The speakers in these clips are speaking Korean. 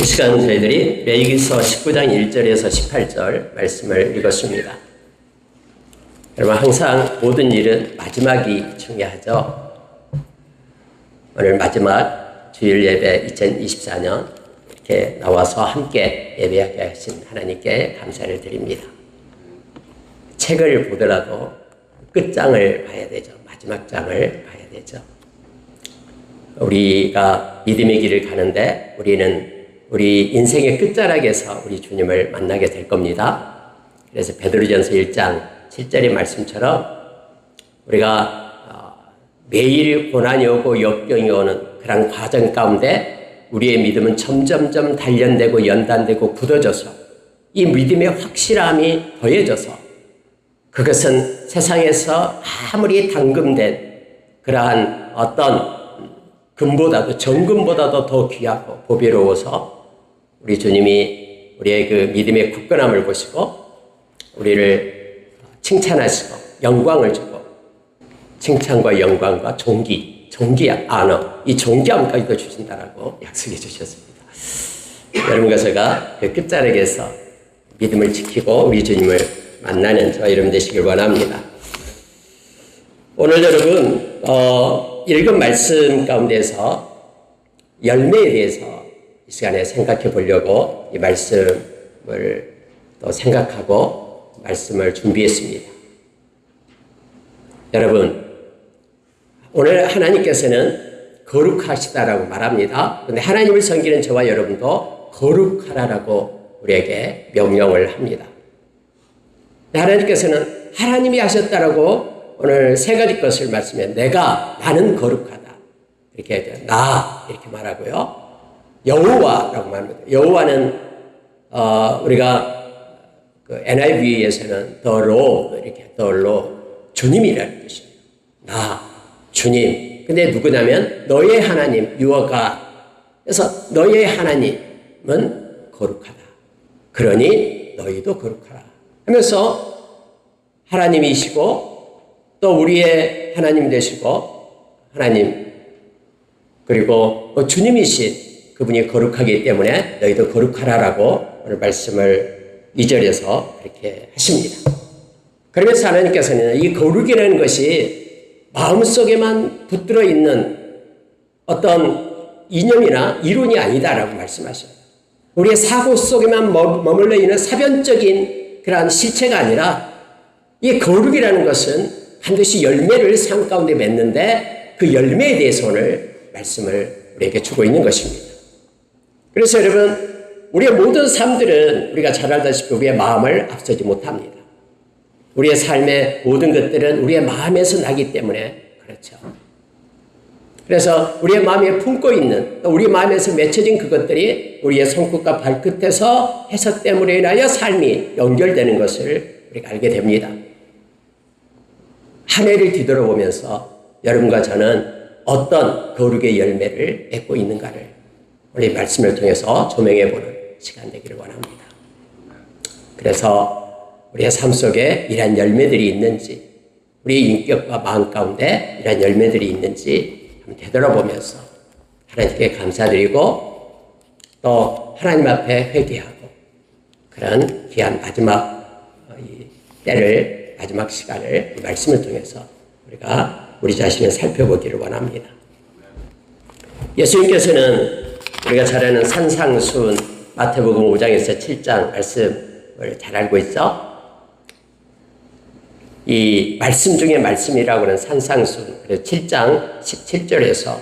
이 시간 저희들이 레위기서 19장 1절에서 18절 말씀을 읽었습니다. 여러분, 항상 모든 일은 마지막이 중요하죠. 오늘 마지막 주일 예배 2024년 이렇게 나와서 함께 예배하게 하신 하나님께 감사를 드립니다. 책을 보더라도 끝장을 봐야 되죠. 마지막 장을 봐야 되죠. 우리가 믿음의 길을 가는데 우리는 우리 인생의 끝자락에서 우리 주님을 만나게 될 겁니다. 그래서 베드로전서 1장 7절의 말씀처럼 우리가 매일 고난이 오고 역경이 오는 그런 과정 가운데 우리의 믿음은 점점점 단련되고 연단되고 굳어져서 이 믿음의 확실함이 더해져서 그것은 세상에서 아무리 당금된 그러한 어떤 금보다도 정금보다도 더 귀하고 보배로워서 우리 주님이 우리의 그 믿음의 굳건함을 보시고 우리를 칭찬하시고 영광을 주고 칭찬과 영광과 존귀한 honor, 이 존귀함까지도 주신다라고 약속해 주셨습니다. 여러분과 제가 그 끝자락에서 믿음을 지키고 우리 주님을 만나는 저와 여러분 되시길 원합니다. 오늘 여러분 읽은 말씀 가운데서 열매에 대해서 이 시간에 생각해 보려고 이 말씀을 또 생각하고 말씀을 준비했습니다. 여러분, 오늘 하나님께서는 거룩하시다라고 말합니다. 그런데 하나님을 섬기는 저와 여러분도 거룩하라라고 우리에게 명령을 합니다. 하나님께서는 하나님이 하셨다라고 오늘 세 가지 것을 말씀해 나는 거룩하다. 이렇게 이렇게 말하고요. 여호와라고 말합니다. 여호와는 우리가 그 NIV에서는 the Lord 이렇게 the Lord 주님이라는 뜻입니다. 주님. 근데 누구냐면 너의 하나님 your God. 그래서 너의 하나님은 거룩하다. 그러니 너희도 거룩하라. 하면서 하나님이시고 또 우리의 하나님 되시고 하나님 그리고 주님이신 그분이 거룩하기 때문에 너희도 거룩하라라고 오늘 말씀을 2절에서 그렇게 하십니다. 그러면서 하나님께서는 이 거룩이라는 것이 마음속에만 붙들어 있는 어떤 이념이나 이론이 아니다라고 말씀하셔요. 우리의 사고 속에만 머물러 있는 사변적인 그러한 실체가 아니라 이 거룩이라는 것은 반드시 열매를 삶 가운데 맺는데 그 열매에 대해서 오늘 말씀을 우리에게 주고 있는 것입니다. 그래서 여러분, 우리의 모든 삶들은 우리가 잘 알다시피 우리의 마음을 앞서지 못합니다. 우리의 삶의 모든 것들은 우리의 마음에서 나기 때문에 그렇죠. 그래서 우리의 마음에 품고 있는 우리 마음에서 맺혀진 그것들이 우리의 손끝과 발끝에서 해석됨으로 인하여 삶이 연결되는 것을 우리가 알게 됩니다. 한 해를 뒤돌아보면서 여러분과 저는 어떤 거룩의 열매를 맺고 있는가를 우리 말씀을 통해서 조명해보는 시간 되기를 원합니다. 그래서 우리의 삶 속에 이러한 열매들이 있는지 우리의 인격과 마음 가운데 이러한 열매들이 있는지 한번 되돌아보면서 하나님께 감사드리고 또 하나님 앞에 회개하고 그런 귀한 마지막 때를 마지막 시간을 말씀을 통해서 우리가 우리 자신을 살펴보기를 원합니다. 예수님께서는 우리가 잘 아는 산상수훈 마태복음 5장에서 7장 말씀을 잘 알고 있죠? 이 말씀 중에 말씀이라고 하는 산상수훈 그래서 7장 17절에서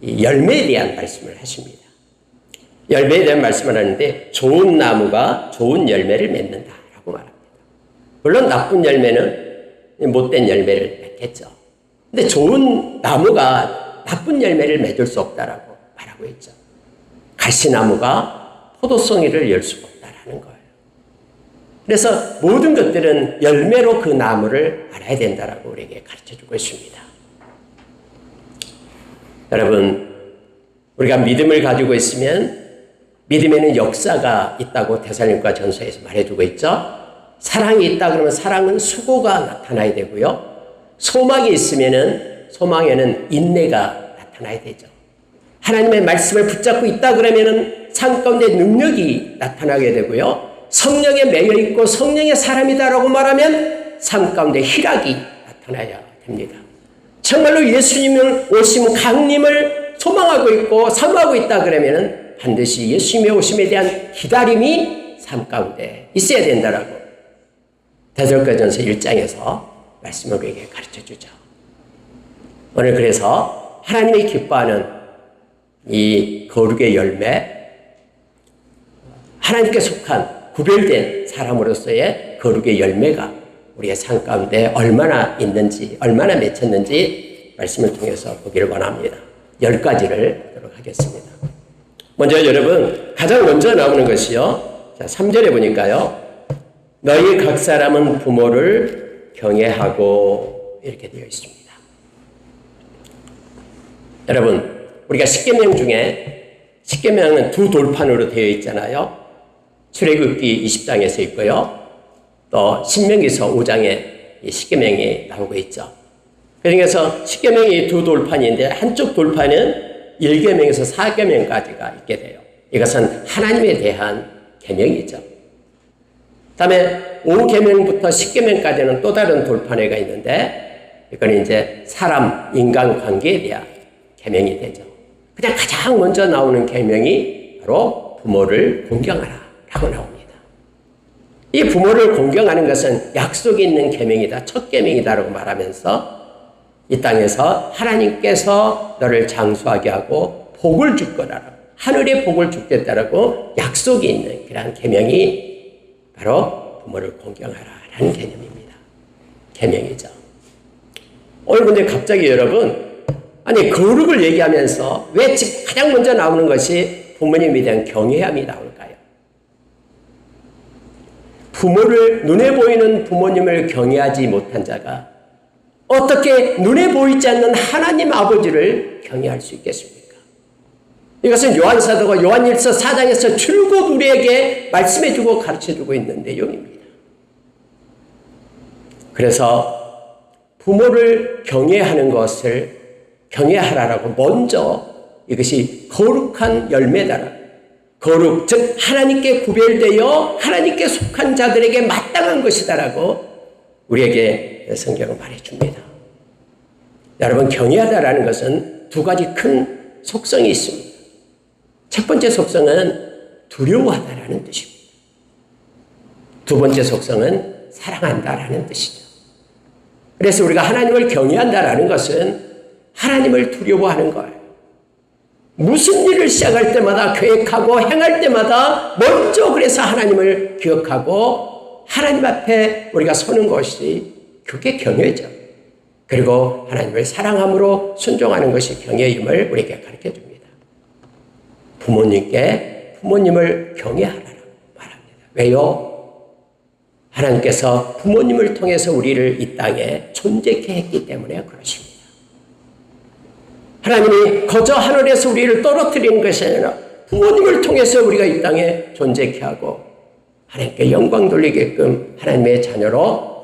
이 열매에 대한 말씀을 하십니다. 열매에 대한 말씀을 하는데 좋은 나무가 좋은 열매를 맺는다라고 말합니다. 물론 나쁜 열매는 못된 열매를 맺겠죠. 근데 좋은 나무가 나쁜 열매를 맺을 수 없다라고 말하고 있죠. 가시나무가 포도송이를 열 수가 없다라는 거예요. 그래서 모든 것들은 열매로 그 나무를 알아야 된다라고 우리에게 가르쳐주고 있습니다. 여러분, 우리가 믿음을 가지고 있으면 믿음에는 역사가 있다고 데살로니가 전서에서 말해주고 있죠. 사랑이 있다 그러면 사랑은 수고가 나타나야 되고요. 소망이 있으면은 소망에는 인내가 나타나야 되죠. 하나님의 말씀을 붙잡고 있다 그러면은 삶 가운데 능력이 나타나게 되고요. 성령에 매여 있고 성령의 사람이다라고 말하면 삶 가운데 희락이 나타나야 됩니다. 정말로 예수님을 오심 강림을 소망하고 있고 사모하고 있다 그러면 반드시 예수님의 오심에 대한 기다림이 삶 가운데 있어야 된다라고 데살로니가전서 1장에서 말씀을 우리에게 가르쳐주죠. 오늘 그래서 하나님이 기뻐하는 이 거룩의 열매, 하나님께 속한 구별된 사람으로서의 거룩의 열매가 우리의 삶 가운데 얼마나 있는지, 얼마나 맺혔는지 말씀을 통해서 보기를 원합니다. 10가지를 보도록 하겠습니다. 먼저 여러분, 가장 먼저 나오는 것이요. 자, 3절에 보니까요. 너희 각 사람은 부모를 경외하고 이렇게 되어 있습니다. 여러분, 우리가 십계명 중에 십계명은 두 돌판으로 되어 있잖아요. 출애굽기 20장에서 있고요. 또 신명기서 5장에 이 십계명이 나오고 있죠. 그래서 십계명이 두 돌판인데 한쪽 돌판은 1계명에서 4계명까지가 있게 돼요. 이것은 하나님에 대한 계명이죠. 다음에 5계명부터 10계명까지는 또 다른 돌판회가 있는데 이건 이제 사람, 인간 관계에 대한 계명이 되죠. 그냥 가장 먼저 나오는 계명이 바로 부모를 공경하라 라고 나옵니다. 이 부모를 공경하는 것은 약속이 있는 계명이다, 첫 계명이다라고 말하면서 이 땅에서 하나님께서 너를 장수하게 하고 복을 줄 거라고, 하늘의 복을 주겠다라고 약속이 있는 그러한 계명이 바로 부모를 공경하라라는 개념입니다. 계명이죠. 오늘 근데 갑자기 여러분, 아니 거룩을 얘기하면서 왜 가장 먼저 나오는 것이 부모님에 대한 경외함이 나올까요? 부모를, 눈에 보이는 부모님을 경외하지 못한 자가 어떻게 눈에 보이지 않는 하나님 아버지를 경외할 수 있겠습니까? 이것은 요한사도가 요한일서 4장에서 줄곧 우리에게 말씀해주고 가르쳐주고 있는 내용입니다. 그래서 부모를 경외하는 것을 경외하라라고 먼저 이것이 거룩한 열매다라. 거룩, 즉 하나님께 구별되어 하나님께 속한 자들에게 마땅한 것이다라고 우리에게 성경은 말해줍니다. 여러분, 경외하다라는 것은 두 가지 큰 속성이 있습니다. 첫 번째 속성은 두려워하다라는 뜻입니다. 두 번째 속성은 사랑한다라는 뜻이죠. 그래서 우리가 하나님을 경외한다라는 것은 하나님을 두려워하는 거예요. 무슨 일을 시작할 때마다 계획하고 행할 때마다 먼저 그래서 하나님을 기억하고 하나님 앞에 우리가 서는 것이 그게 경외죠. 그리고 하나님을 사랑함으로 순종하는 것이 경외임을 우리에게 가르쳐 줍니다. 부모님을 경외하라고 말합니다. 왜요? 하나님께서 부모님을 통해서 우리를 이 땅에 존재케 했기 때문에 그렇습니다. 하나님이 거저 하늘에서 우리를 떨어뜨리는 것이 아니라 부모님을 통해서 우리가 이 땅에 존재케 하고 하나님께 영광 돌리게끔 하나님의 자녀로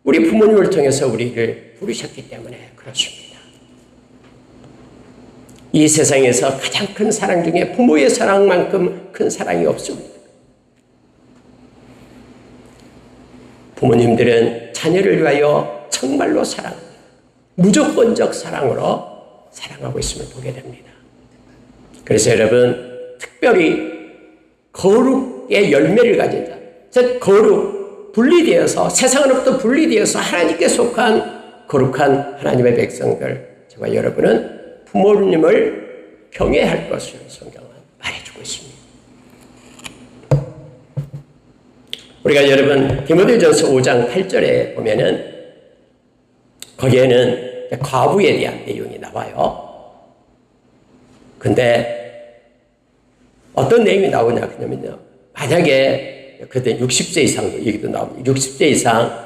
우리 부모님을 통해서 우리를 부르셨기 때문에 그렇습니다. 이 세상에서 가장 큰 사랑 중에 부모의 사랑만큼 큰 사랑이 없습니다. 부모님들은 자녀를 위하여 정말로 사랑합니다. 무조건적 사랑으로 사랑하고 있음을 보게 됩니다. 그래서 여러분, 특별히 거룩의 열매를 가진 자, 즉 거룩, 분리되어서 세상으로부터 분리되어서 하나님께 속한 거룩한 하나님의 백성들, 저와 여러분은 부모님을 경외할 것을 성경은 말해주고 있습니다. 우리가 여러분 디모데전서 5장 8절에 보면은 거기에는 과부에 대한 내용이 나와요. 근데 어떤 내용이 나오냐 그러면요, 만약에 그때 60세 이상 얘기도 나옵니다. 60세 이상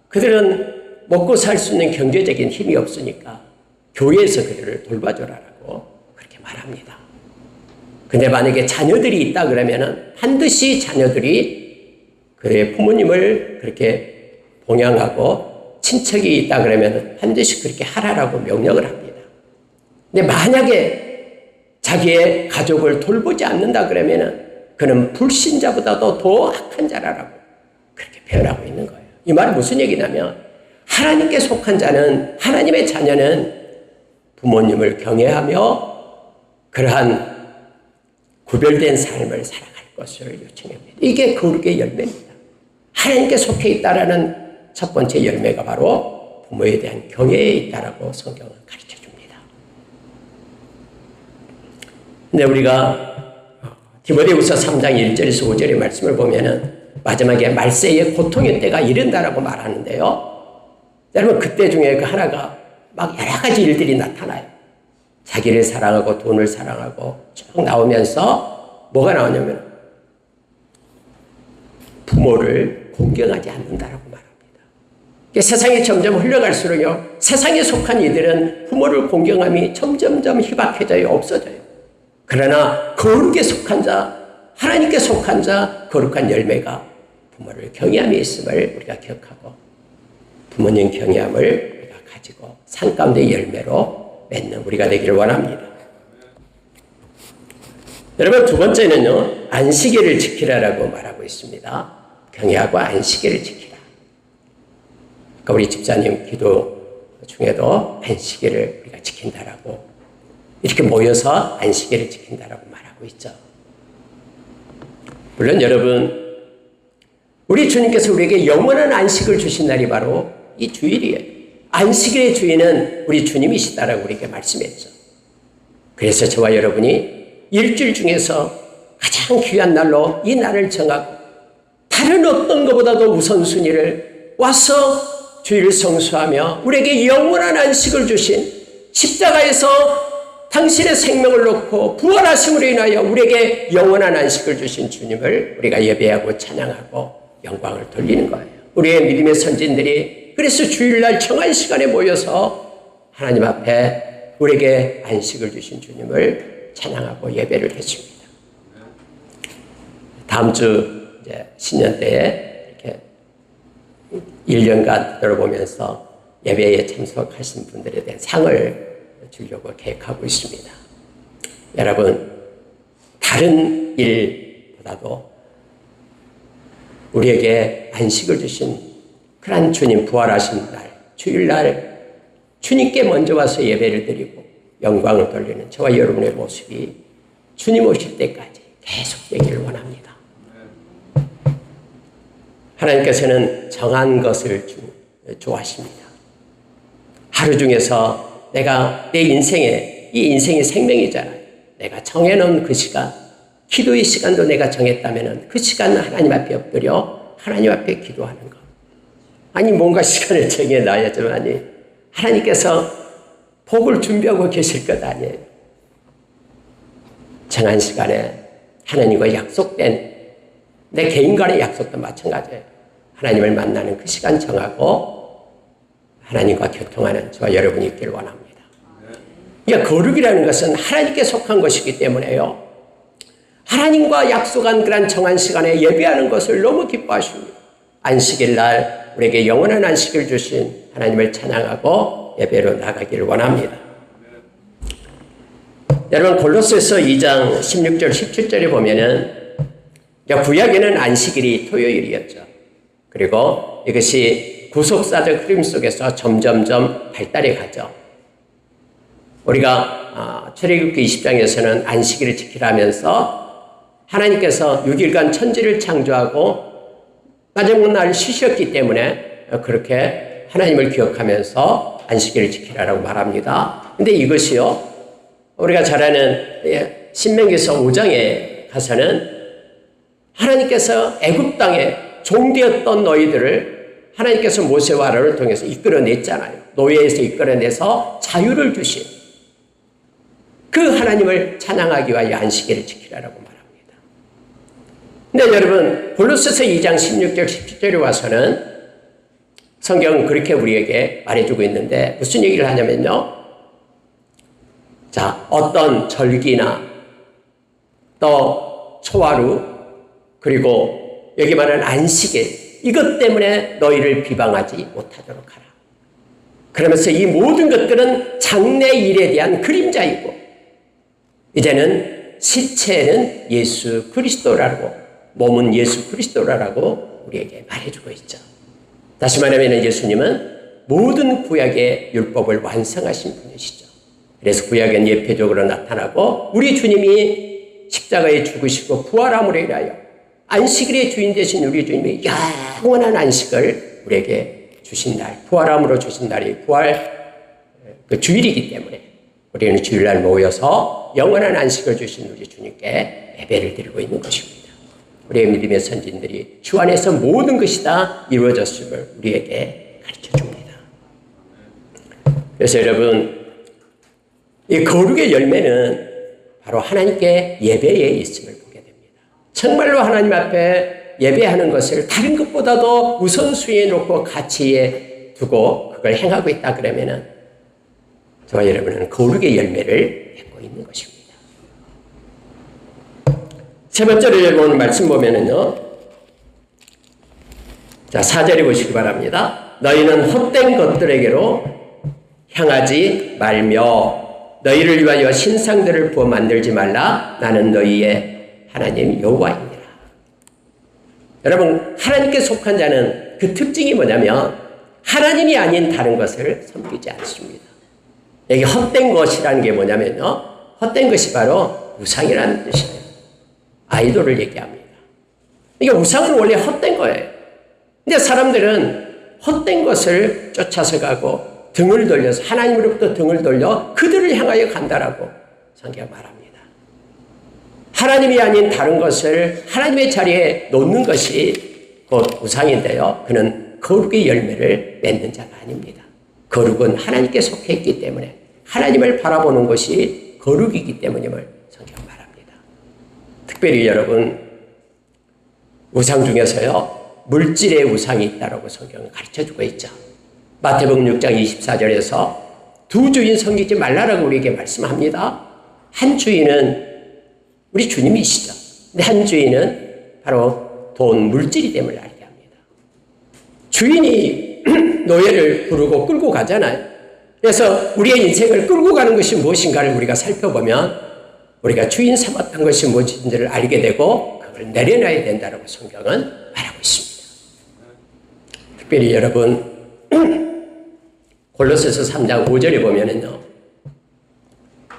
그들은 먹고 살 수 있는 경제적인 힘이 없으니까 교회에서 그들을 돌봐줘라라고 그렇게 말합니다. 근데 만약에 자녀들이 있다 그러면은 반드시 자녀들이 그의 부모님을 그렇게 봉양하고, 친척이 있다 그러면 반드시 그렇게 하라라고 명령을 합니다. 근데 만약에 자기의 가족을 돌보지 않는다 그러면은 그는 불신자보다도 더 악한 자라고 그렇게 표현하고 있는 거예요. 이 말은 무슨 얘기냐면 하나님께 속한 자는, 하나님의 자녀는 부모님을 경외하며 그러한 구별된 삶을 살아갈 것을 요청합니다. 이게 거룩의 열매입니다. 하나님께 속해 있다라는 첫 번째 열매가 바로 부모에 대한 경외에 있다라고 성경은 가르쳐 줍니다. 근데 우리가 디모데후서 3장 1절에서 5절의 말씀을 보면은 마지막에 말세의 고통의 때가 이른다라고 말하는데요. 여러분 그때 중에 그 하나가 막 여러 가지 일들이 나타나요. 자기를 사랑하고 돈을 사랑하고 쭉 나오면서 뭐가 나오냐면 부모를 공경하지 않는다라고 말합니다. 세상이 점점 흘러갈수록요, 세상에 속한 이들은 부모를 공경함이 점점점 희박해져요, 없어져요. 그러나 거룩에 속한 자, 하나님께 속한 자, 거룩한 열매가 부모를 경외함이 있음을 우리가 기억하고 부모님 경외함을 우리가 가지고 산 가운데 열매로 맺는 우리가 되기를 원합니다. 여러분 두 번째는요, 안식일을 지키라라고 말하고 있습니다. 경외하고 안식일을 지키라. 그러니까 우리 집사님 기도 중에도 안식일을 우리가 지킨다라고 이렇게 모여서 안식일을 지킨다라고 말하고 있죠. 물론 여러분 우리 주님께서 우리에게 영원한 안식을 주신 날이 바로 이 주일이에요. 안식일의 주인은 우리 주님이시다라고 우리에게 말씀했죠. 그래서 저와 여러분이 일주일 중에서 가장 귀한 날로 이 날을 정하고 다른 어떤 것보다도 우선순위를 와서 주일을 성수하며 우리에게 영원한 안식을 주신 십자가에서 당신의 생명을 놓고 부활하심으로 인하여 우리에게 영원한 안식을 주신 주님을 우리가 예배하고 찬양하고 영광을 돌리는 거예요. 우리의 믿음의 선진들이 그래서 주일날 정한 시간에 모여서 하나님 앞에 우리에게 안식을 주신 주님을 찬양하고 예배를 했습니다. 다음 주 이제 신년 때에 이렇게 1년간 들어보면서 예배에 참석하신 분들에 대한 상을 주려고 계획하고 있습니다. 여러분 다른 일보다도 우리에게 안식을 주신 그런 주님 부활하신 날 주일날 주님께 먼저 와서 예배를 드리고 영광을 돌리는 저와 여러분의 모습이 주님 오실 때까지 계속되기를 원합니다. 하나님께서는 정한 것을 좋아하십니다. 하루 중에서 내가 내 인생에, 이 인생이 생명이잖아요. 내가 정해놓은 그 시간, 기도의 시간도 내가 정했다면 그 시간은 하나님 앞에 엎드려 하나님 앞에 기도하는 것. 아니 뭔가 시간을 정해놔야지만 하나님께서 복을 준비하고 계실 것 아니에요. 정한 시간에 하나님과 약속된 내 개인간의 약속도 마찬가지예요. 하나님을 만나는 그 시간 정하고 하나님과 교통하는 저와 여러분이 있기를 원합니다. 그러니까 거룩이라는 것은 하나님께 속한 것이기 때문에요. 하나님과 약속한 그런 정한 시간에 예배하는 것을 너무 기뻐하십니다. 안식일 날 우리에게 영원한 안식을 주신 하나님을 찬양하고 예배로 나가기를 원합니다. 여러분 골로새서 2장 16절 17절에 보면은 구약에는 안식일이 토요일이었죠. 그리고 이것이 구속사적 흐름 속에서 점점점 발달해 가죠. 우리가 출애굽기 20장에서는 안식일을 지키라면서 하나님께서 6일간 천지를 창조하고 마지막 날 쉬셨기 때문에 그렇게 하나님을 기억하면서 안식일을 지키라라고 말합니다. 근데 이것이요, 우리가 잘 아는 신명기서 5장에 가서는 하나님께서 애굽 땅에 종되었던 너희들을 하나님께서 모세와 아론을 통해서 이끌어냈잖아요. 노예에서 이끌어내서 자유를 주신 그 하나님을 찬양하기 위하여 안식일을 지키라라고 말합니다. 근데 여러분 골로새서 2장 16절 17절에 와서는 성경은 그렇게 우리에게 말해주고 있는데 무슨 얘기를 하냐면요, 자, 어떤 절기나 또 초하루 그리고 여기 말하는 안식일 이것 때문에 너희를 비방하지 못하도록 하라. 그러면서 이 모든 것들은 장래 일에 대한 그림자이고 이제는 시체는 예수 그리스도라고, 몸은 예수 그리스도라고 우리에게 말해주고 있죠. 다시 말하면 예수님은 모든 구약의 율법을 완성하신 분이시죠. 그래서 구약은 예표적으로 나타나고 우리 주님이 십자가에 죽으시고 부활함으로 인하여 안식일의 주인 되신 우리 주님이 영원한 안식을 우리에게 주신 날, 부활함으로 주신 날이 부활 그 주일이기 때문에 우리는 주일날 모여서 영원한 안식을 주신 우리 주님께 예배를 드리고 있는 것입니다. 우리의 믿음의 선진들이 주 안에서 모든 것이 다 이루어졌음을 우리에게 가르쳐 줍니다. 그래서 여러분, 이 거룩의 열매는 바로 하나님께 예배에 있음을 보게 됩니다. 정말로 하나님 앞에 예배하는 것을 다른 것보다도 우선순위에 놓고 가치에 두고 그걸 행하고 있다 그러면은 저와 여러분은 거룩의 열매를 맺고 있는 것입니다. 세 번째로 여러분 오늘 말씀 보면은요. 자, 4절에 보시기 바랍니다. 너희는 헛된 것들에게로 향하지 말며 너희를 위하여 신상들을 부어 만들지 말라. 나는 너희의 하나님 여호와이니라. 여러분, 하나님께 속한 자는 그 특징이 뭐냐면 하나님이 아닌 다른 것을 섬기지 않습니다. 여기 헛된 것이라는 게 뭐냐면요. 헛된 것이 바로 우상이라는 뜻이에요. 아이돌을 얘기합니다. 이게 우상은 원래 헛된 거예요. 근데 사람들은 헛된 것을 쫓아서 가고 등을 돌려서 하나님으로부터 등을 돌려 그들을 향하여 간다라고 성경 말합니다. 하나님이 아닌 다른 것을 하나님의 자리에 놓는 것이 곧 우상인데요. 그는 거룩의 열매를 맺는 자가 아닙니다. 거룩은 하나님께 속해 있기 때문에 하나님을 바라보는 것이 거룩이기 때문임을 성경 말합니다. 특별히 여러분, 우상 중에서요, 물질의 우상이 있다고 성경은 가르쳐주고 있죠. 마태복음 6장 24절에서 두 주인 섬기지 말라라고 우리에게 말씀합니다. 한 주인은 우리 주님이시죠. 근데 한 주인은 바로 돈, 물질이 됨을 알게 합니다. 주인이 노예를 부르고 끌고 가잖아요. 그래서 우리의 인생을 끌고 가는 것이 무엇인가를 우리가 살펴보면 우리가 주인 삼았던 것이 무엇인지를 알게 되고 그걸 내려놔야 된다고 성경은 말하고 있습니다. 특별히 여러분, 골로새서 3장 5절에 보면은요,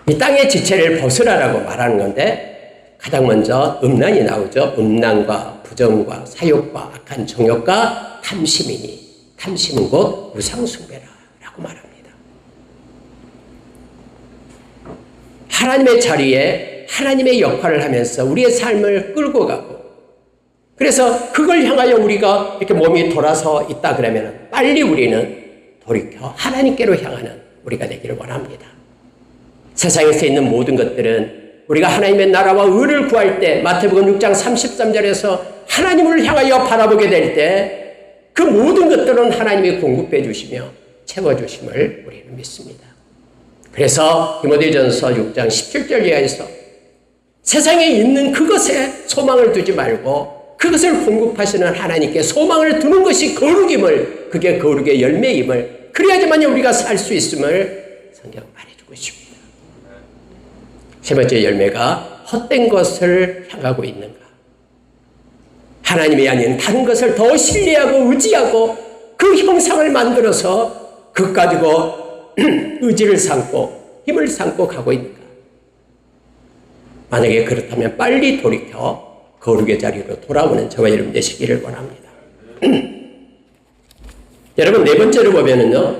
이 땅의 지체를 벗으라라고 말하는 건데 가장 먼저 음란이 나오죠. 음란과 부정과 사욕과 악한 정욕과 탐심이니 탐심은 곧 우상숭배라고 말합니다. 하나님의 자리에 하나님의 역할을 하면서 우리의 삶을 끌고 가고, 그래서 그걸 향하여 우리가 이렇게 몸이 돌아서 있다 그러면 빨리 우리는 돌이켜 하나님께로 향하는 우리가 되기를 원합니다. 세상에서 있는 모든 것들은 우리가 하나님의 나라와 의를 구할 때 마태복음 6장 33절에서 하나님을 향하여 바라보게 될 때 그 모든 것들은 하나님이 공급해 주시며 채워주심을 우리는 믿습니다. 그래서 디모데전서 6장 17절 이하에서 세상에 있는 그것에 소망을 두지 말고 그것을 공급하시는 하나님께 소망을 두는 것이 거룩임을, 그게 거룩의 열매임을, 그래야지만 우리가 살 수 있음을 성경은 말해주고 있습니다. 세 번째 열매가 헛된 것을 향하고 있는가? 하나님이 아닌 다른 것을 더 신뢰하고 의지하고 그 형상을 만들어서 그것 가지고 의지를 삼고 힘을 삼고 가고 있는가? 만약에 그렇다면 빨리 돌이켜 거룩의 자리로 돌아오는 저와 여러분 되시기를 원합니다. 여러분, 네 번째로 보면은요,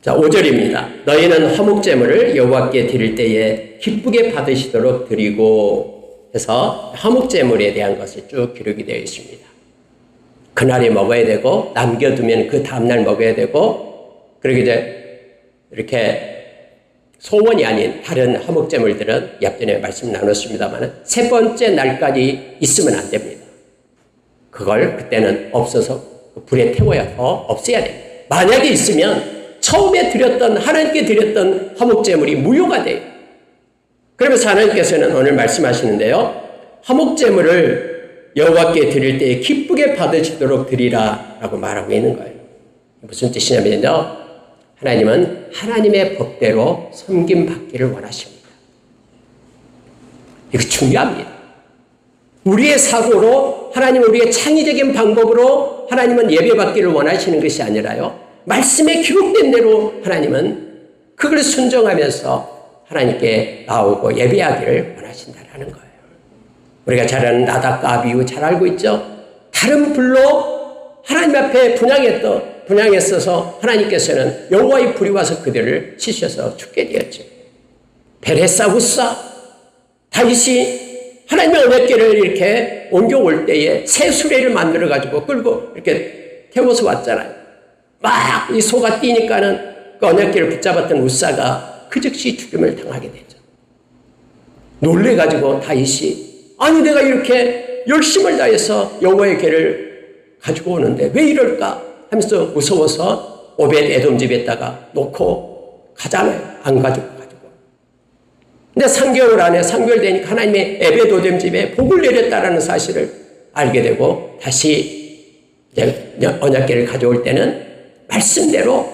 자, 5절입니다. 너희는 화목제물을 여호와께 드릴 때에 기쁘게 받으시도록 드리고 해서 화목제물에 대한 것이 쭉 기록이 되어 있습니다. 그날에 먹어야 되고 남겨두면 그 다음날 먹어야 되고, 그러게 이제 이렇게 소원이 아닌 다른 화목제물들은 앞전에 말씀 나눴습니다만 세 번째 날까지 있으면 안 됩니다. 그걸 그때는 없어서 불에 태워야 없애야 됩니다. 만약에 있으면 처음에 드렸던, 하나님께 드렸던 화목제물이 무효가 돼요. 그러면서 하나님께서는 오늘 말씀하시는데요, 화목제물을 여호와께 드릴 때에 기쁘게 받으시도록 드리라 라고 말하고 있는 거예요. 무슨 뜻이냐면요, 하나님은 하나님의 법대로 섬김받기를 원하십니다. 이거 중요합니다. 우리의 사고로 하나님은 우리의 창의적인 방법으로 하나님은 예배받기를 원하시는 것이 아니라요. 말씀에 기록된 대로 하나님은 그걸 순종하면서 하나님께 나오고 예배하기를 원하신다라는 거예요. 우리가 잘 아는 나답과 아비후 잘 알고 있죠. 다른 불로 하나님 앞에 분향했어서 하나님께서는 여호와의 불이 와서 그들을 씻어서 죽게 되었죠. 베레사 후사 다윗이 하나님의 언약궤를 이렇게 옮겨올 때에 새 수레를 만들어가지고 끌고 이렇게 태워서 왔잖아요. 막 이 소가 뛰니까는 그 언약궤를 붙잡았던 우사가 그 즉시 죽임을 당하게 되죠. 놀래가지고 다윗이 아니 내가 이렇게 열심을 다해서 여호와의 궤를 가지고 오는데 왜 이럴까 하면서 무서워서 오벳 에돔 집에다가 놓고 가잖아요. 안 가지고. 근데 3개월 안에 3개월 되니까 하나님의 에벳오뎀 집에 복을 내렸다라는 사실을 알게 되고 다시 언약궤를 가져올 때는 말씀대로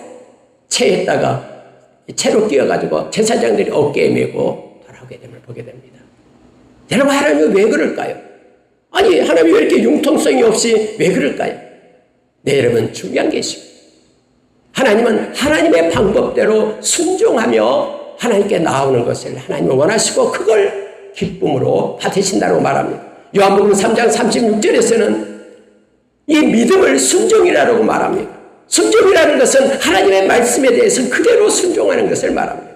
채로 뛰어가지고 제사장들이 어깨에 메고 돌아오게 됨을 보게 됩니다. 여러분 하나님이 왜 그럴까요? 아니 하나님이 왜 이렇게 융통성이 없이 왜 그럴까요? 네 여러분 중요한 게 있습니다. 하나님은 하나님의 방법대로 순종하며 하나님께 나오는 것을 하나님은 원하시고 그걸 기쁨으로 받으신다고 말합니다. 요한복음 3장 36절에서는 이 믿음을 순종이라고 말합니다. 순종이라는 것은 하나님의 말씀에 대해서 그대로 순종하는 것을 말합니다.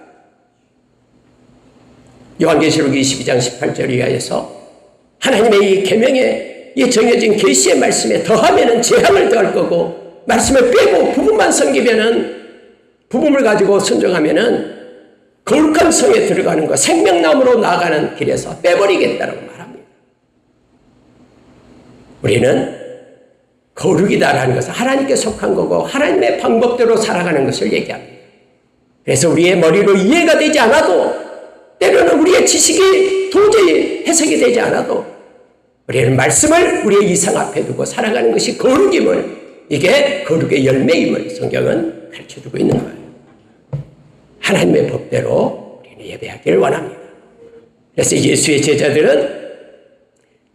요한계시록 22장 18절 이하에서 하나님의 이 계명에 이 정해진 계시의 말씀에 더하면은 재앙을 더할 거고 말씀을 빼고 부분만 섬기면은 부분을 가지고 순종하면은 거룩한 성에 들어가는 것, 생명나무로 나아가는 길에서 빼버리겠다고 말합니다. 우리는 거룩이다라는 것은 하나님께 속한 거고 하나님의 방법대로 살아가는 것을 얘기합니다. 그래서 우리의 머리로 이해가 되지 않아도 때로는 우리의 지식이 도저히 해석이 되지 않아도 우리는 말씀을 우리의 이상 앞에 두고 살아가는 것이 거룩임을 이게 거룩의 열매임을 성경은 가르쳐주고 있는 거예요. 하나님의 법대로 우리는 예배하기를 원합니다. 그래서 예수의 제자들은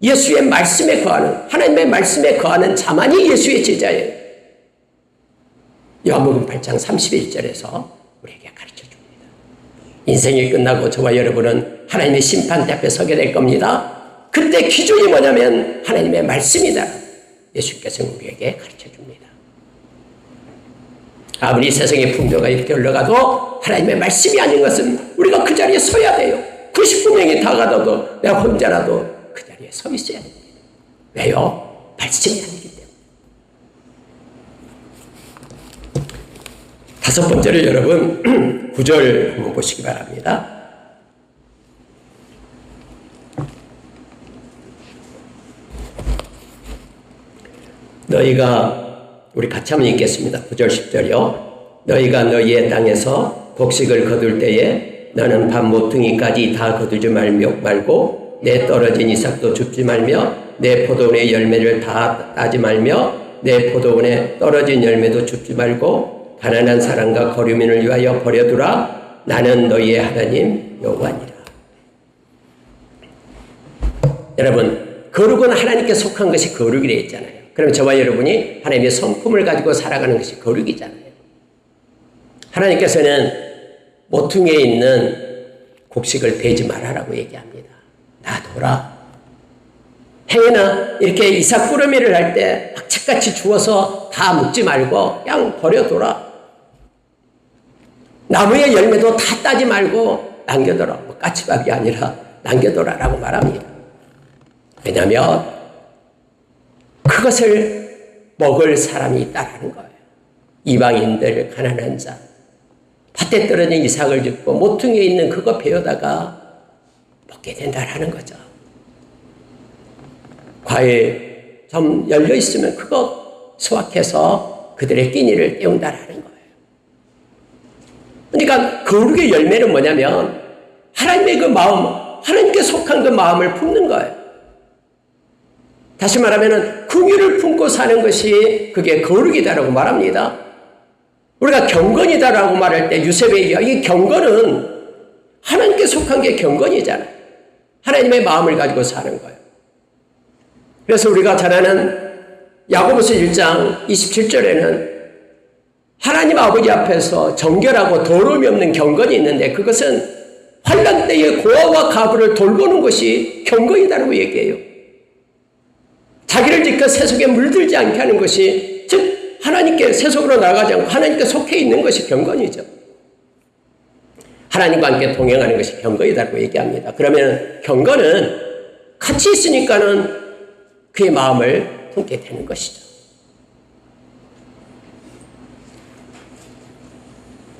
예수의 말씀에 거하는 하나님의 말씀에 거하는 자만이 예수의 제자예요. 요한복음 8장 31절에서 우리에게 가르쳐줍니다. 인생이 끝나고 저와 여러분은 하나님의 심판대 앞에 서게 될 겁니다. 그때 기준이 뭐냐면 하나님의 말씀이다. 예수께서는 우리에게 가르쳐줍니다. 아무리 세상의 풍조가 이렇게 흘러가도 하나님의 말씀이 아닌 것은 우리가 그 자리에 서야 돼요. 99명이 다 가도 내가 혼자라도 그 자리에 서 있어야 됩니다. 왜요? 말씀이 아니기 때문에. 다섯 번째로 여러분 9절 한번 보시기 바랍니다. 너희가 우리 같이 한번 읽겠습니다. 9절 10절이요. 너희가 너희의 땅에서 곡식을 거둘 때에 너는 밭 모퉁이까지 다 거두지 말고 내 떨어진 이삭도 줍지 말며 내 포도원의 열매를 다 따지 말며 내 포도원에 떨어진 열매도 줍지 말고 가난한 사람과 거류민을 위하여 버려두라. 나는 너희의 하나님 여호와니라. 여러분 거룩은 하나님께 속한 것이 거룩이 되어 있잖아요. 그럼 저와 여러분이 하나님의 성품을 가지고 살아가는 것이 거룩이잖아요. 하나님께서는 모퉁이에 있는 곡식을 베지 말아라고 얘기합니다. 놔둬라. 행여나 이렇게 이삭 꾸러미를 할 때 악착같이 주워서 다 먹지 말고 그냥 버려둬라. 나무의 열매도 다 따지 말고 남겨둬라. 뭐 까치밥이 아니라 남겨둬라라고 말합니다. 왜냐하면 그것을 먹을 사람이 있다라는 거예요. 이방인들, 가난한 자, 밭에 떨어진 이삭을 줍고 모퉁이에 있는 그거 베어다가 먹게 된다라는 거죠. 과일 좀 열려 있으면 그거 수확해서 그들의 끼니를 때운다라는 거예요. 그러니까 거룩의 열매는 뭐냐면 하나님의 그 마음, 하나님께 속한 그 마음을 품는 거예요. 다시 말하면 긍휼을 품고 사는 것이 그게 거룩이다라고 말합니다. 우리가 경건이다라고 말할 때 유세베이야 이 경건은 하나님께 속한 게 경건이잖아요. 하나님의 마음을 가지고 사는 거예요. 그래서 우리가 잘 아는 야고보서 1장 27절에는 하나님 아버지 앞에서 정결하고 더러움이 없는 경건이 있는데 그것은 환난 때의 고아와 가부를 돌보는 것이 경건이다라고 얘기해요. 자기를 지켜 세속에 물들지 않게 하는 것이, 즉 하나님께 세속으로 나가지 않고 하나님께 속해 있는 것이 경건이죠. 하나님과 함께 동행하는 것이 경건이다라고 얘기합니다. 그러면 경건은 같이 있으니까는 그의 마음을 품게 되는 것이죠.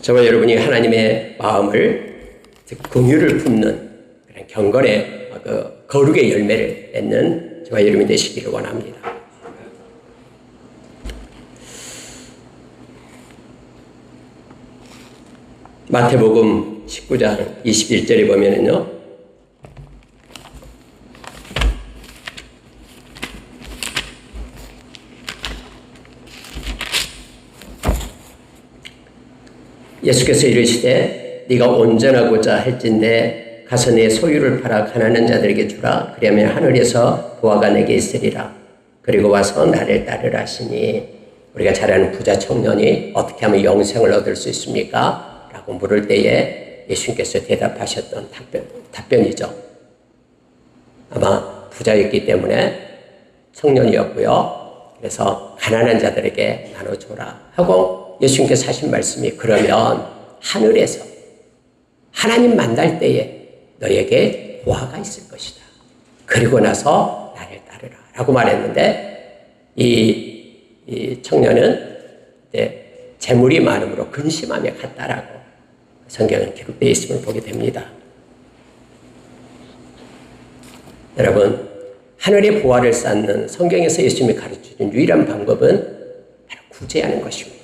저와 여러분이 하나님의 마음을, 즉 긍휼을 품는 그런 경건의 거룩의 열매를 맺는 저와 여러분이 되시기를 원합니다. 마태복음 19장 21절에 보면은요, 예수께서 이르시되 네가 온전하고자 할진대 가서 내 소유를 팔아 가난한 자들에게 주라. 그리하면 하늘에서 보화가 내게 있으리라. 그리고 와서 나를 따르라 하시니, 우리가 잘 아는 부자 청년이 어떻게 하면 영생을 얻을 수 있습니까? 라고 물을 때에 예수님께서 대답하셨던 답변이죠. 아마 부자였기 때문에 청년이었고요. 그래서 가난한 자들에게 나눠줘라 하고 예수님께서 하신 말씀이, 그러면 하늘에서 하나님 만날 때에 너에게 보화가 있을 것이다. 그리고 나서 나를 따르라 라고 말했는데, 이 청년은 재물이 많음으로 근심하며 갔다라고 성경은 기록되어 있음을 보게 됩니다. 여러분, 하늘의 보화를 쌓는 성경에서 예수님이 가르쳐준 유일한 방법은 바로 구제하는 것입니다.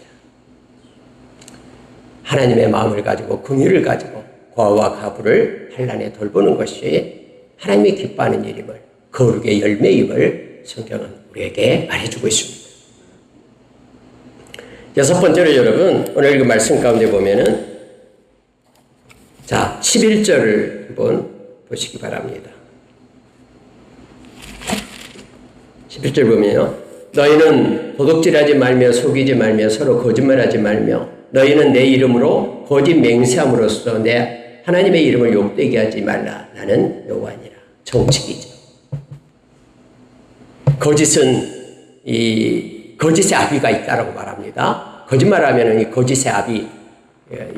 하나님의 마음을 가지고 긍휼을 가지고 고아와 가부를 환난에 돌보는 것이 하나님이 기뻐하는 일임을, 거룩의 열매임을 성경은 우리에게 말해주고 있습니다. 여섯 번째로 여러분, 오늘 그 말씀 가운데 보면은, 자, 11절을 한번 보시기 바랍니다. 11절 보면요, 너희는 도둑질하지 말며 속이지 말며 서로 거짓말하지 말며 너희는 내 이름으로 거짓 맹세함으로써 내 하나님의 이름을 욕되게 하지 말라. 나는 여호와니라. 정직이죠. 거짓은 이 거짓의 아비가 있다라고 말합니다. 거짓말하면 이 거짓의 아비,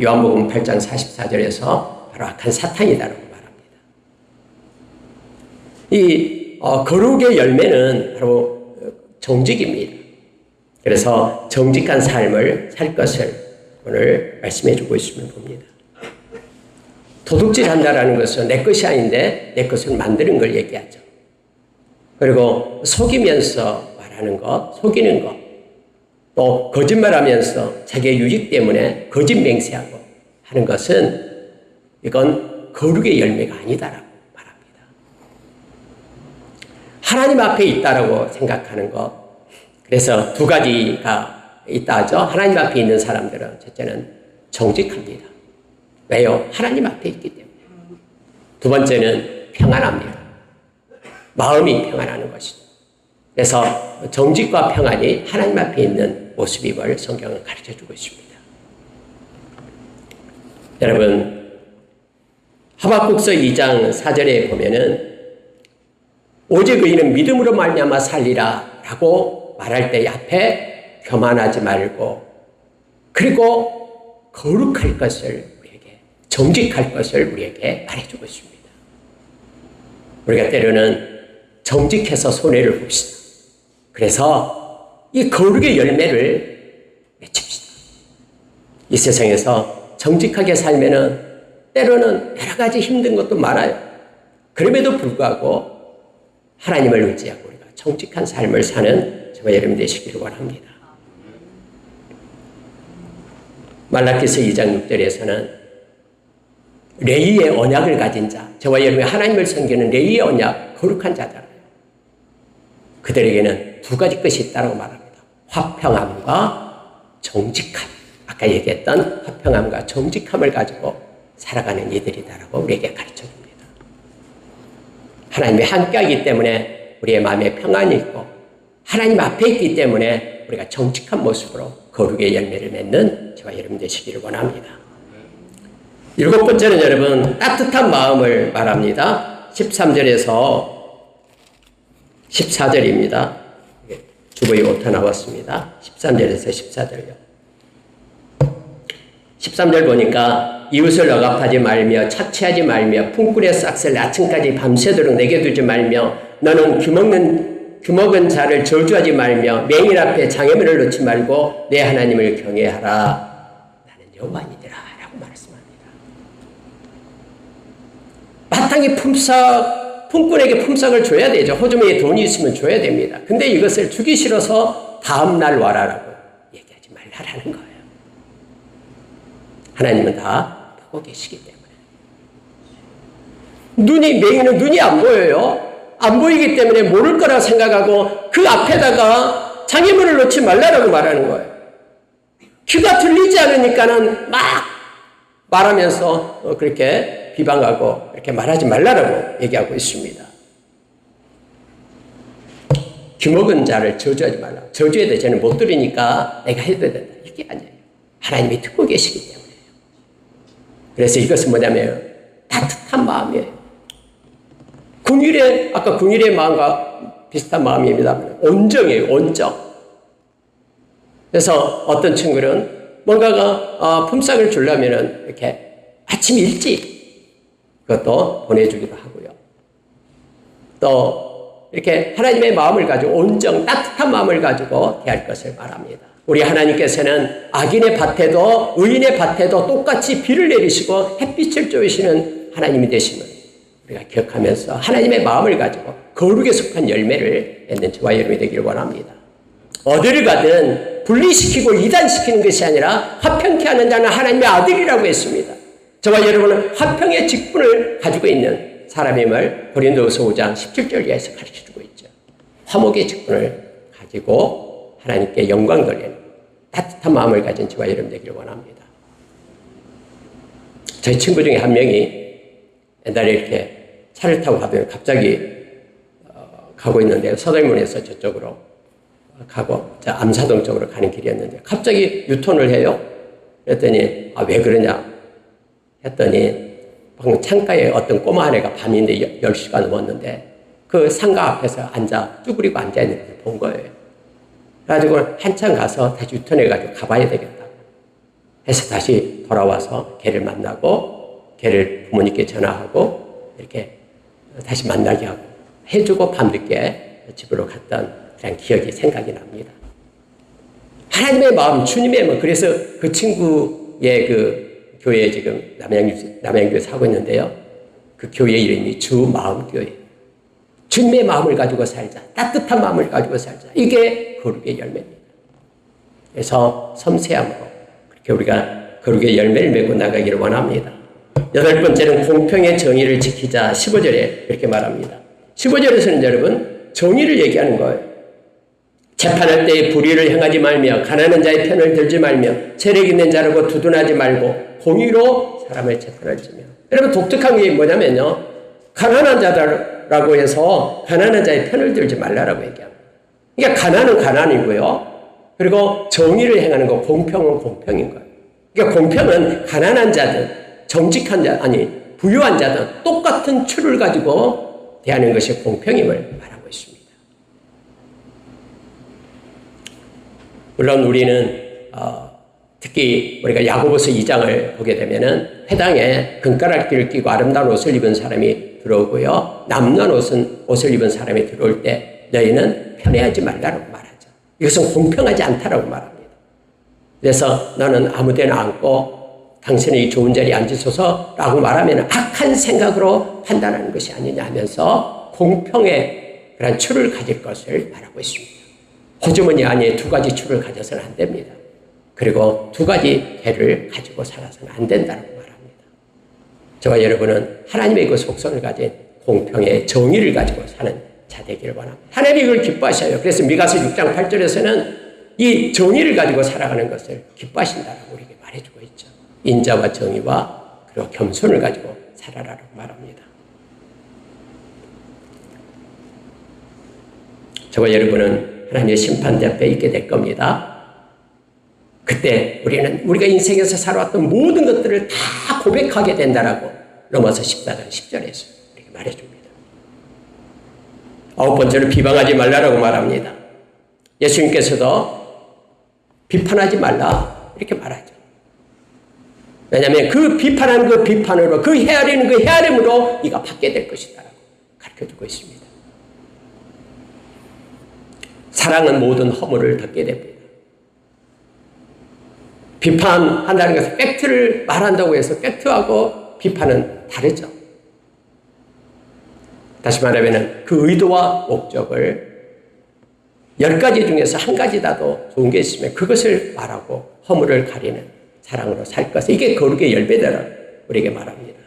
요한복음 8장 44절에서 바로 악한 사탄이다라고 말합니다. 이 거룩의 열매는 바로 정직입니다. 그래서 정직한 삶을 살 것을 오늘 말씀해 주고 있음을 봅니다. 도둑질 한다라는 것은 내 것이 아닌데 내 것을 만드는 걸 얘기하죠. 그리고 속이면서 말하는 것, 속이는 것, 또 거짓말하면서 자기의 유익 때문에 거짓 맹세하고 하는 것은, 이건 거룩의 열매가 아니다라고 말합니다. 하나님 앞에 있다라고 생각하는 것, 그래서 두 가지가 있다 하죠. 하나님 앞에 있는 사람들은 첫째는 정직합니다. 왜요? 하나님 앞에 있기 때문에. 두 번째는 평안합니다. 마음이 평안하는 것이죠. 그래서 정직과 평안이 하나님 앞에 있는 모습임을 성경은 가르쳐주고 있습니다. 여러분, 하박국서 2장 4절에 보면은 오직 의인은 믿음으로 말미암아 살리라 라고 말할 때 앞에 교만하지 말고, 그리고 거룩할 것을 우리에게, 정직할 것을 우리에게 말해주고 있습니다. 우리가 때로는 정직해서 손해를 봅시다. 그래서 이 거룩의 열매를 맺힙시다. 이 세상에서 정직하게 살면은 때로는 여러 가지 힘든 것도 많아요. 그럼에도 불구하고 하나님을 의지하고 우리가 정직한 삶을 사는 저와 여러분 되시기를 원합니다. 말라기서 2장 6절에서는 레위의 언약을 가진 자, 저와 여러분이 하나님을 섬기는 레위의 언약, 거룩한 자잖아요. 그들에게는 두 가지 것이 있다고 말합니다. 화평함과 정직함. 아까 얘기했던 화평함과 정직함을 가지고 살아가는 이들이다라고 우리에게 가르쳐줍니다. 하나님이 함께하기 때문에 우리의 마음에 평안이 있고 하나님 앞에 있기 때문에 우리가 정직한 모습으로 거룩의 열매를 맺는 저와 여러분 되시기를 원합니다. 7번째는 여러분 따뜻한 마음을 말합니다. 13절에서 14절입니다. 주보에 오타 나왔습니다. 13절에서 14절요. 13절 보니까 이웃을 억압하지 말며 착취하지 말며 품꾼의 싹을 아침까지 밤새도록 내게 두지 말며 너는 규먹은 자를 저주하지 말며 맹인 앞에 장애물을 놓지 말고 내 하나님을 경외하라. 나는 여호와니라 라고 말씀합니다. 마땅히 품꾼에게 품삯을 줘야 되죠. 호주머니에 돈이 있으면 줘야 됩니다. 근데 이것을 주기 싫어서 다음날 와라라고 얘기하지 말라라는 거예요. 하나님은 다 보고 계시기 때문에. 맹인은 눈이 안 보여요. 안 보이기 때문에 모를 거라 생각하고 그 앞에다가 장애물을 놓지 말라라고 말하는 거예요. 귀가 들리지 않으니까는 막 말하면서 그렇게 비방하고 이렇게 말하지 말라라고 얘기하고 있습니다. 귀먹은 자를 저주하지 말라. 저주에 대해 저는 못 들으니까 내가 해야 된다. 이게 아니에요. 하나님이 듣고 계시기 때문에. 그래서 이것은 뭐냐면 따뜻한 마음이에요. 아까 궁일의 마음과 비슷한 마음입니다. 온정이에요. 온정. 그래서 어떤 친구는 뭔가가 품삯을 주려면 이렇게 아침 일찍 그것도 보내주기도 하고요. 또 이렇게 하나님의 마음을 가지고 온정, 따뜻한 마음을 가지고 대할 것을 말합니다. 우리 하나님께서는 악인의 밭에도 의인의 밭에도 똑같이 비를 내리시고 햇빛을 쬐시는 하나님이 되심을 우리가 기억하면서 하나님의 마음을 가지고 거룩에 속한 열매를 맺는 저와 여러분이 되기를 원합니다. 어디를 가든 분리시키고 이단시키는 것이 아니라 화평케 하는 자는 하나님의 아들이라고 했습니다. 저와 여러분은 화평의 직분을 가지고 있는 사람임을 고린도후서 5장 17절에서 가르쳐주고 있죠. 화목의 직분을 가지고 하나님께 영광 돌리는 따뜻한 마음을 가진 저와 여러분 되기를 원합니다. 저희 친구 중에 한 명이 옛날에 이렇게 차를 타고 가면 갑자기 가고 있는데 서대문에서 저쪽으로 가고 암사동 쪽으로 가는 길이었는데 갑자기 유턴을 해요. 그랬더니 왜 그러냐 했더니 방금 창가에 어떤 꼬마 한 애가 밤인데 10시가 넘었는데 그 상가 앞에서 쭈그리고 앉아있는 걸 본 거예요. 그래가지고 한참 가서 다시 유턴해가지고 가봐야 되겠다고 해서 다시 돌아와서 걔를 만나고 걔를 부모님께 전화하고 이렇게 다시 만나게 하고 해주고 밤늦게 집으로 갔던 그런 기억이 생각이 납니다. 하나님의 마음, 주님의 마음. 그래서 그 친구의 그 교회에 지금 남양주에 사고 있는데요. 그 교회 이름이 주마음교회. 주님의 마음을 가지고 살자. 따뜻한 마음을 가지고 살자. 이게 거룩의 열매입니다. 그래서 섬세함으로 그렇게 우리가 거룩의 열매를 맺고 나가기를 원합니다. 8번째는 공평의 정의를 지키자. 15절에 이렇게 말합니다. 15절에서는 여러분 정의를 얘기하는 거예요. 재판할 때에 불의를 행하지 말며 가난한 자의 편을 들지 말며 체력 있는 자라고 두둔하지 말고 공의로 사람을 재판할지며. 여러분 독특한 게 뭐냐면요. 가난한 자라고 해서 가난한 자의 편을 들지 말라라고 얘기합니다. 그러니까 가난은 가난이고요. 그리고 정의를 행하는 거 공평은 공평인 거예요. 그러니까 공평은 가난한 자든 정직한 자 부유한 자든 똑같은 추를 가지고 대하는 것이 공평임을 말하고 있습니다. 물론 우리는 특히 우리가 야고보서 2장을 보게 되면은 회당에 금가락귀를 끼고 아름다운 옷을 입은 사람이 들어오고요. 남는 옷을 입은 사람이 들어올 때 너희는 편애하지 말라고 말하죠. 이것은 공평하지 않다라고 말합니다. 그래서 너는 아무 데나 앉고 당신의 좋은 자리에 앉으소서라고 말하면 악한 생각으로 판단하는 것이 아니냐 하면서 공평의 그런 추를 가질 것을 말하고 있습니다. 호주머니 안에 2가지 추를 가져서는 안 됩니다. 그리고 2가지 배를 가지고 살아서는 안 된다고 말합니다. 저와 여러분은 하나님의 그 속성을 가진 공평의 정의를 가지고 사는 자 되기를 원합니다. 하나님이 이걸 기뻐하셔요. 그래서 미가서 6장 8절에서는 이 정의를 가지고 살아가는 것을 기뻐하신다라고 우리에게 말해주고 있죠. 인자와 정의와 그리고 겸손을 가지고 살아라라고 말합니다. 저와 여러분은 하나님의 심판대 앞에 있게 될 겁니다. 그때 우리는 우리가 인생에서 살아왔던 모든 것들을 다 고백하게 된다라고 로마서 14장 10절에서 이렇게 말해줍니다. 9번째로 비방하지 말라라고 말합니다. 예수님께서도 비판하지 말라 이렇게 말하죠. 왜냐하면 그 비판한 그 비판으로, 그 헤아리는 그 헤아림으로 네가 받게 될 것이다 라고 가르쳐주고 있습니다. 사랑은 모든 허물을 덮게 됩니다. 비판한다는 것은 팩트를 말한다고 해서 팩트하고 비판은 다르죠. 다시 말하면 그 의도와 목적을 10가지 중에서 한 가지라도 좋은 게 있으면 그것을 말하고 허물을 가리는 사랑으로 살 것을, 이게 거룩의 열매다라고 우리에게 말합니다.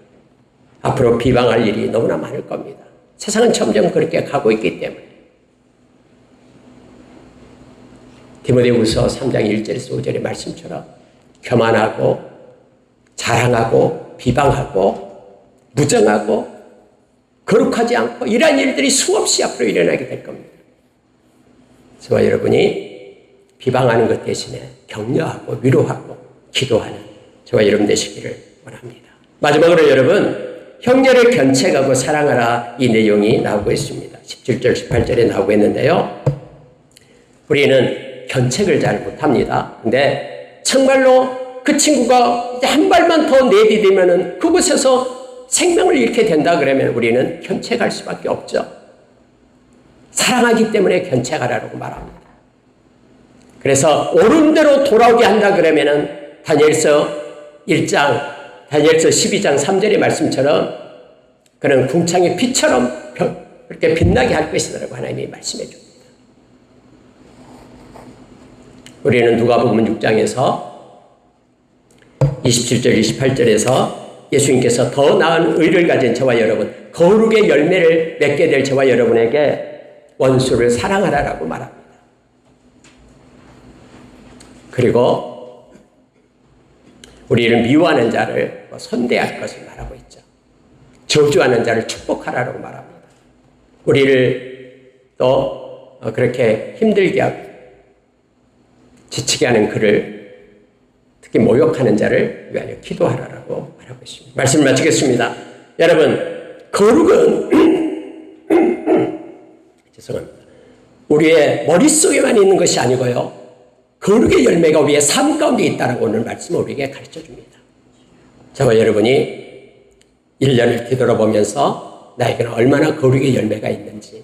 앞으로 비방할 일이 너무나 많을 겁니다. 세상은 점점 그렇게 가고 있기 때문에. 디모데후서 3장 1절에서 5절의 말씀처럼 교만하고 자랑하고 비방하고 무정하고 거룩하지 않고 이러한 일들이 수없이 앞으로 일어나게 될 겁니다. 저와 여러분이 비방하는 것 대신에 격려하고 위로하고 기도하는 저와 여러분 되시기를 원합니다. 마지막으로 여러분, 형제를 견책하고 사랑하라, 이 내용이 나오고 있습니다. 17절 18절에 나오고 있는데요. 우리는 견책을 잘 못합니다. 근데 정말로 그 친구가 이제 한 발만 더 내디디면은 그곳에서 생명을 잃게 된다 그러면 우리는 견책할 수밖에 없죠. 사랑하기 때문에 견책하라고 말합니다. 그래서 옳은 대로 돌아오게 한다 그러면은 다니엘서 12장 3절의 말씀처럼 그는 궁창의 빛처럼 그렇게 빛나게 할 것이라고 하나님이 말씀해 줍니다. 우리는 누가복음 6장에서 27절 28절에서 예수님께서 더 나은 의를 가진 저와 여러분, 거룩의 열매를 맺게 될 저와 여러분에게 원수를 사랑하라라고 말합니다. 그리고 우리를 미워하는 자를 선대할 것을 말하고 있죠. 저주하는 자를 축복하라고 말합니다. 우리를 또 그렇게 힘들게 하고 지치게 하는 그를, 특히 모욕하는 자를 위하여 기도하라고 말하고 있습니다. 말씀을 마치겠습니다. 여러분, 거룩은 죄송합니다. 우리의 머릿속에만 있는 것이 아니고요, 거룩의 열매가 우리의 삶 가운데 있다라고 오늘 말씀을 우리에게 가르쳐줍니다. 저와 여러분이 1년을 뒤돌아보면서 나에게는 얼마나 거룩의 열매가 있는지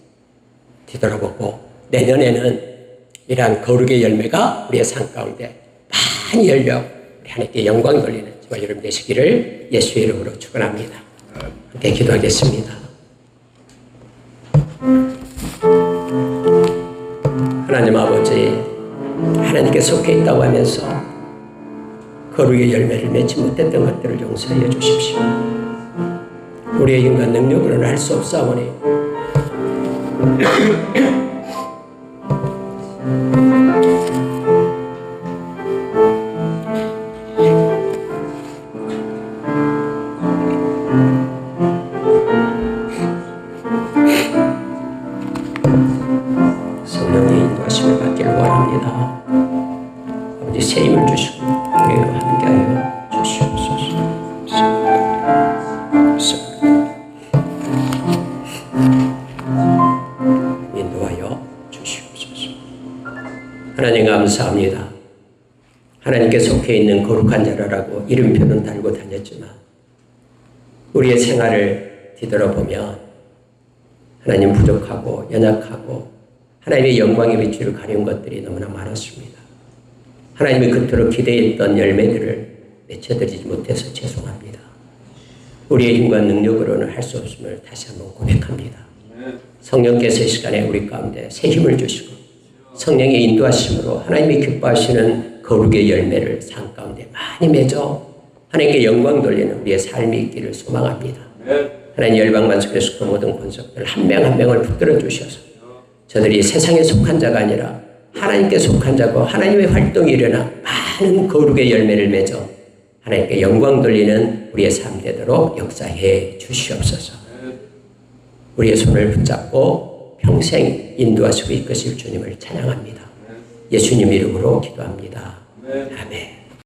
뒤돌아보고 내년에는 이러한 거룩의 열매가 우리의 삶 가운데 많이 열려 우리 하나님께 영광 돌리는 저와 여러분 되시기를 예수의 이름으로 축원합니다. 함께 기도하겠습니다. 하나님 아버지, 하나님께 속해 있다고 하면서 거룩의 열매를 맺지 못했던 것들을 용서해 주십시오. 우리의 인간 능력으로는 할 수 없사오니 성령의 인도하심을 받기를 원합니다. 아버지, 새 힘을 주시고 우리와 함께하여 주시옵소서. 인도하여 주시옵소서. 하나님 감사합니다. 하나님께 속해 있는 거룩한 자라라고 이름표는 달고 다녔지만 우리의 생활을 뒤돌아보면 하나님 부족하고 연약하고 하나님의 영광의 위치를 가려운 것들이 너무나 많았습니다. 하나님이 그토록 기대했던 열매들을 맺혀드리지 못해서 죄송합니다. 우리의 힘과 능력으로는 할 수 없음을 다시 한번 고백합니다. 성령께서 이 시간에 우리 가운데 새 힘을 주시고 성령의 인도하심으로 하나님이 기뻐하시는 거룩의 열매를 삶 가운데 많이 맺어 하나님께 영광 돌리는 우리의 삶이 있기를 소망합니다. 하나님 열방만 속에서 그 모든 권속들 한 명 한 명을 붙들어 주셔서 저들이 세상에 속한 자가 아니라 하나님께 속한 자고 하나님의 활동이 일어나 많은 거룩의 열매를 맺어 하나님께 영광 돌리는 우리의 삶 되도록 역사해 주시옵소서. 우리의 손을 붙잡고 평생 인도하시고 이끄실 주님을 찬양합니다. 예수님 이름으로 기도합니다. 아멘.